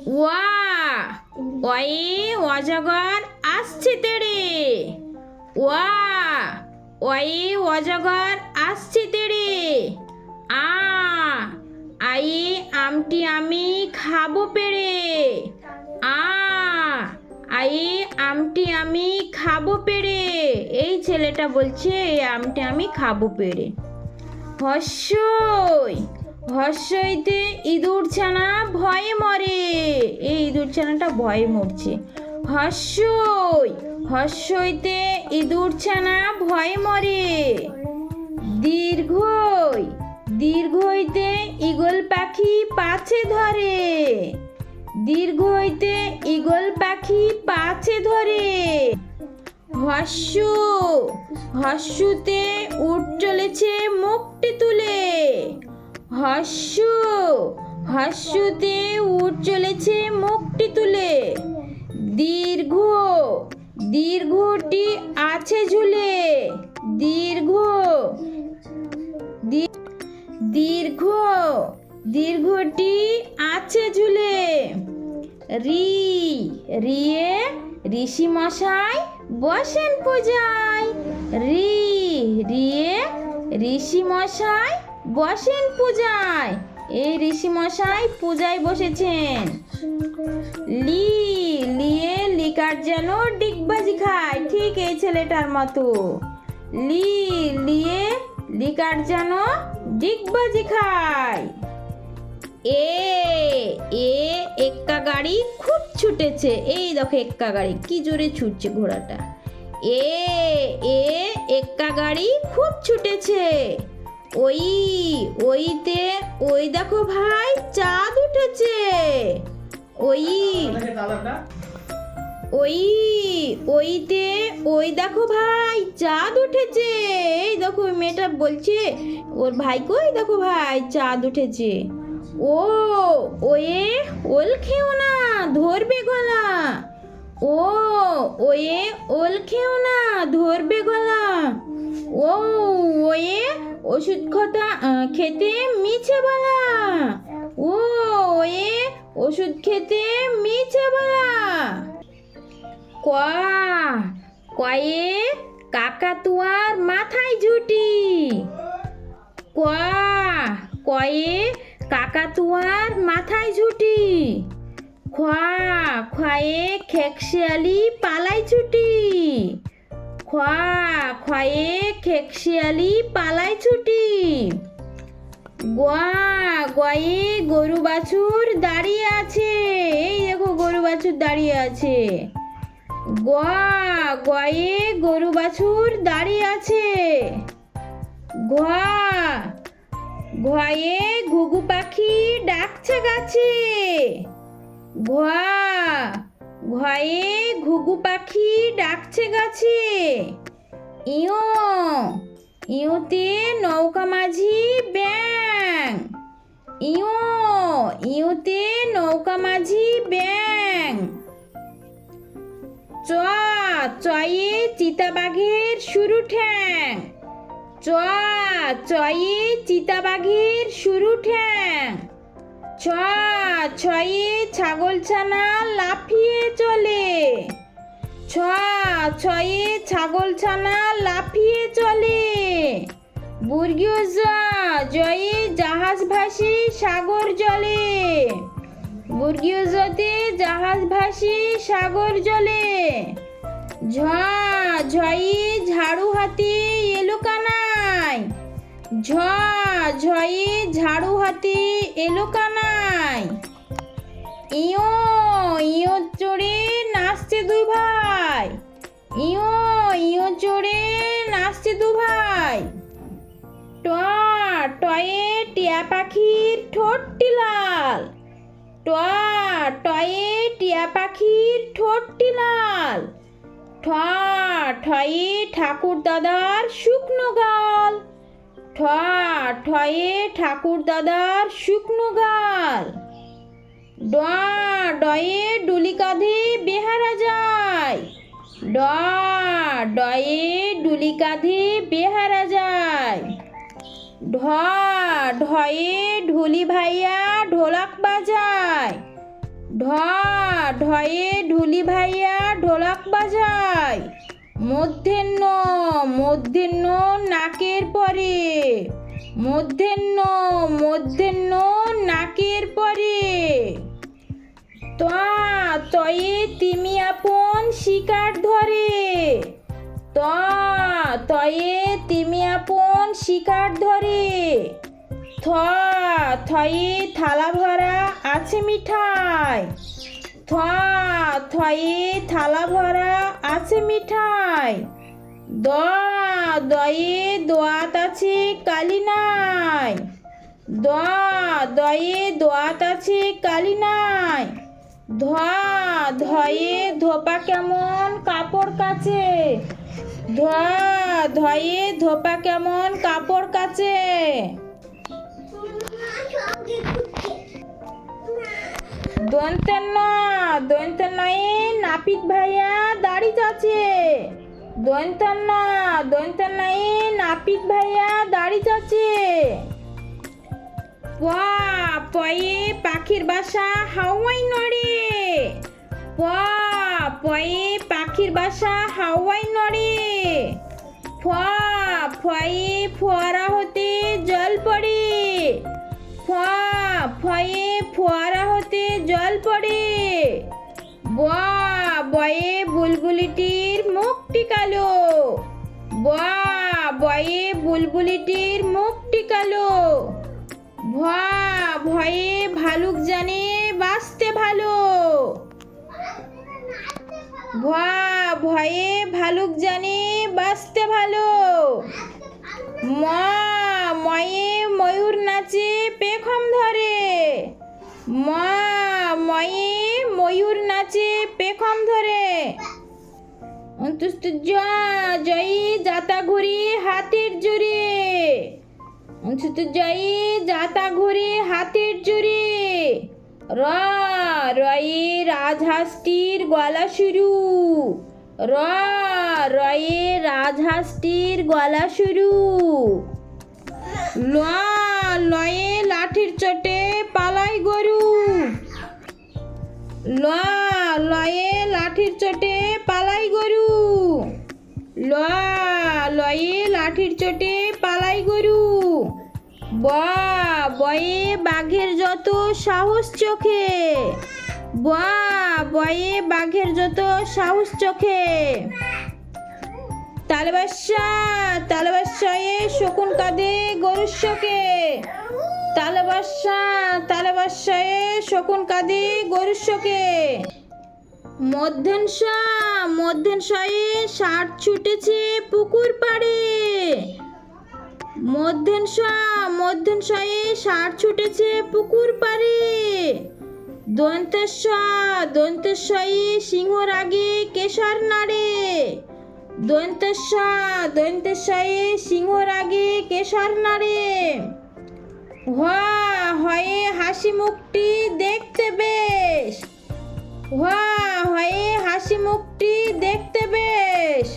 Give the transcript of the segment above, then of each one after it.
ওয়া ওয়ে অজগর আসছে তেড়ে। ওয়া ওয়ে অজগর আসছে তেড়ে। আ আয়ে আমটি আমি খাবো পেড়ে। আ আয়ে আমটি আমি খাবো পেড়ে। এই ছেলেটা বলছে এই আমটি আমি খাবো পেড়ে। হর্ষই হর্ষইতে ইঁদুর ছানা ভয়ে মরে। এই ইঁদুর ছানাটা ভয়ে মরছে। হর্ষই হর্ষইতে ইঁদুর ছানা ভয়ে মরে। দীর্ঘই দীর্ঘইতে ঈগল পাখি পাছে ধরে। দীর্ঘইতে ঈগল পাখি পাছে ধরে। হর্ষু হর্ষুতে উট চলেছে মুখটি তুলে। হর্ষু হর্ষুতে উট চলেছে মুখটি তুলে। দীর্ঘ দীর্ঘটি আছে ঝুলে। দীর্ঘ দীর্ঘ দীর্ঘটি আছে ঝুলে। রি রিয়ে ঋষি মশাই বসেন পূজায়। রি রিয়ে ঋষি মশাই বসেন পূজায়। এই ঋষি মশাই পূজায় বসেছেন। লি লিয়ে লিকার যেন ডিগবাজি খায়। ঠিক এই ছেলেটার মতো। লি লিয়ে লিকার যেন ডিগবাজি খায়। এ এ এক্কা গাড়ি খুব ছুটেছে। এই দেখো এক্কা গাড়ি কি জোরে ছুটছে ঘোড়াটা। এ এ এক্কা গাড়ি খুব ছুটেছে। ওই ওইতে ওই দেখো ভাই চাঁদ উঠেছে। ওই ওই ওইতে ওই দেখো ভাই চাঁদ উঠেছে। এই দেখো ওই মেয়েটা বলছে ওর ভাইকে ওই দেখো ভাই চাঁদ উঠেছে। ও ওয়ে ওল খেও না ধরবে গলা। ও ওয়ে ওল খেও না ধরবে গলা। ও ওয়ে ওষুধ খেতে মিছে বলা। ও ওয়ে ওষুধ খেতে মিছে বলা। কয়ে কাকাতুয়ার মাথায় ঝুটি। কয়ে কাকাতুয়ার মাথায় ঝুটি। খয়ে খেকশিয়ালি পালাই ছুটি। খয়ে খেকশিয়ালি পালাই ছুটি। গয়ে গরু বাছুর দাঁড়িয়ে আছে। এই দেখো গরু বাছুর দাঁড়িয়ে আছে। গয়ে গরু বাছুর দাঁড়িয়ে আছে। ঘয়ে ঘুঘু পাখি ডাকছে গাছে। ঘয়ে ঘুঘু পাখি ডাকছে গাছে। ইয়ো ইয়োতে নৌকা মাঝি ব্যাং। ইয়ো ইয়োতে নৌকা মাঝি ব্যাং। চয়ে চিতাবাঘের শুরু ঠ্যাং। চয়ে চিতাবাঘের শুরু ঠ্যাং। ছয়ে ছাগলছানা লাফিয়ে চলে। ছয়ে ছাগলছানা লাফিয়ে চলে। বর্গীয় জয়ে জাহাজ ভাসে সাগর জলে। বর্গীয় জতে জাহাজ ভাসে সাগর জলে। ঝয়ে ঝাড়ু হাতে এলো কানাই। ঝয়ে ঝাড়ু হাতে এলো কানাই। ইয়ো ইয়ো চড়ে নাচছে দুই ভাই। ইয়ো ইয়ো চড়ে নাচছে দু ভাই। টয়ে টিয়া পাখির ঠোঁটটি লাল। টয়ে টিয়া পাখির ঠোঁটটি লাল। ঠয়ে ঠাকুর দাদার শুকনো গাল। ঠয়ে ঠাকুর দাদার শুকনো গাল। ডয়ে ডুলি কাঁধে বেহারা যায়। ডয়ে ডুলি কাঁধে বেহারা যায়। ঢয়ে ঢুলি ভাইয়া ঢোলক বাজায়। ঢ ঢয়ে ঢুলি ভাইয়া ঢোলক বাজায়। মূর্ধন্য মূর্ধন্য নাকের পরে। মূর্ধন্য নাকের পরে। ত তয়ে তিমি আপন শিকার ধরে। তয়ে তিমি আপন শিকার ধরে। থয়ে থালা ভরা আছে মিঠাই। থয়ে থালা ভরা আছে মিঠাই। দয়ে দোয়াত আছে কালি নাই। দয়ে দোয়াত আছে কালি নাই। ধয়ে ধোপা কেমন কাপড় কাচে। ধয়ে ধোপা কেমন কাপড় কাচে। দন্তেন্নয়ে নাপিত ভাইয়া দাড়ি চাচে। দন্তেন্নয়ে নাপিত ভাইয়া দাড়ি চাচে। পয়ে পাখির বাসা হাওয়ায় নড়ে। পয়ে পাখির বাসা হাওয়ায় নড়ে। ফয়ে ফোয়ারা হতে জল পড়ে। ফয়ে ফোয়ারা হতে জল পড়ে। বয়ে বুলবুলিটির মুখটি কালো। বয়ে বুলবুলিটির মুখটি কালো। ভয়ে ভালুক জানে বাঁচতে ভালো। ভয়ে ভালুক জানে বাঁচতে ভালো। ময়ে ময়ূর নাচে পেখম ধরে। ময়ে ময়ূর নাচে পেখম ধরে। জয়ী যাতা ঘুরি হাতের জুড়ে। জয়ী যাতা ঘুরি হাতের জুড়ে। রয়ে রাজহাঁসটির গলা শুরু। রয়ে রাজহাঁসটির গলা শুরু। লয়ে লাঠির চোটে পালাই গরু। লয়ে লাঠির চোটে পালাই গরু। লয়ে লাঠির চোটে পালাই গরু। বয়ে বাঘের যত সাহস চোখে। বয়ে বাঘের যত সাহস চোখে। তালবাসায়ে শকুন কাঁদে গরুর শোকে। তালবাসায়ে শকুন কাঁদে গরুর শোকে। মধ্যাহ্নয়ে ষাঁড় ছুটেছে পুকুর পাড়ে। মধ্যাহ্নয়ে ষাঁড় ছুটেছে পুকুর পাড়ে। দন্তেশ্বয়ে সিংহর আগে কেশর নাড়ে। দন্তেশ্বয়ে সিংহর আগে কেশর নাড়ে। হয়ে হাসি মুখটি দেখতে বেশ। হয়ে হাসি মুখটি দেখতে বেশ।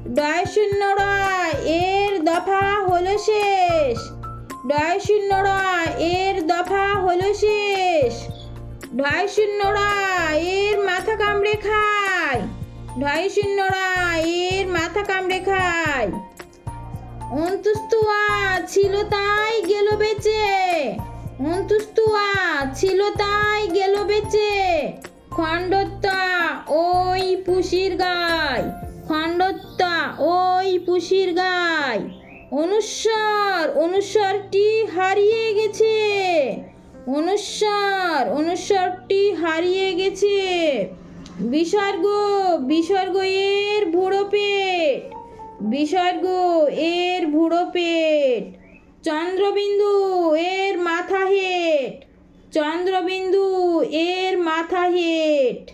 ডয় শূন্য রয় এর দফা হলো শেষ। ডয় শূন্য রয় এর দফা হলো শেষ। ঢয় শূন্য রয় এর মাথা কামড়ে খায়। ঢয় শূন্য রয় এর মাথা কামড়ে খায়। অন্তুস্তুয়া ছিল তাই গেল বেঁচে। অন্তুস্তুয়া ছিল তাই গেল বেঁচে। খণ্ডত্তা ওই পুষির গায়। খণ্ডত্তা ওই পুষির গায়। অনুস্বরটি হারিয়ে গেছে। অনুস্বরটি হারিয়ে গেছে। বিসর্গ এর বুড়ো পেট। বিসর্গ এর বুড়ো পেট। চন্দ্রবিন্দু এর মাথা হেট। চন্দ্রবিন্দু এর মাথা হেট।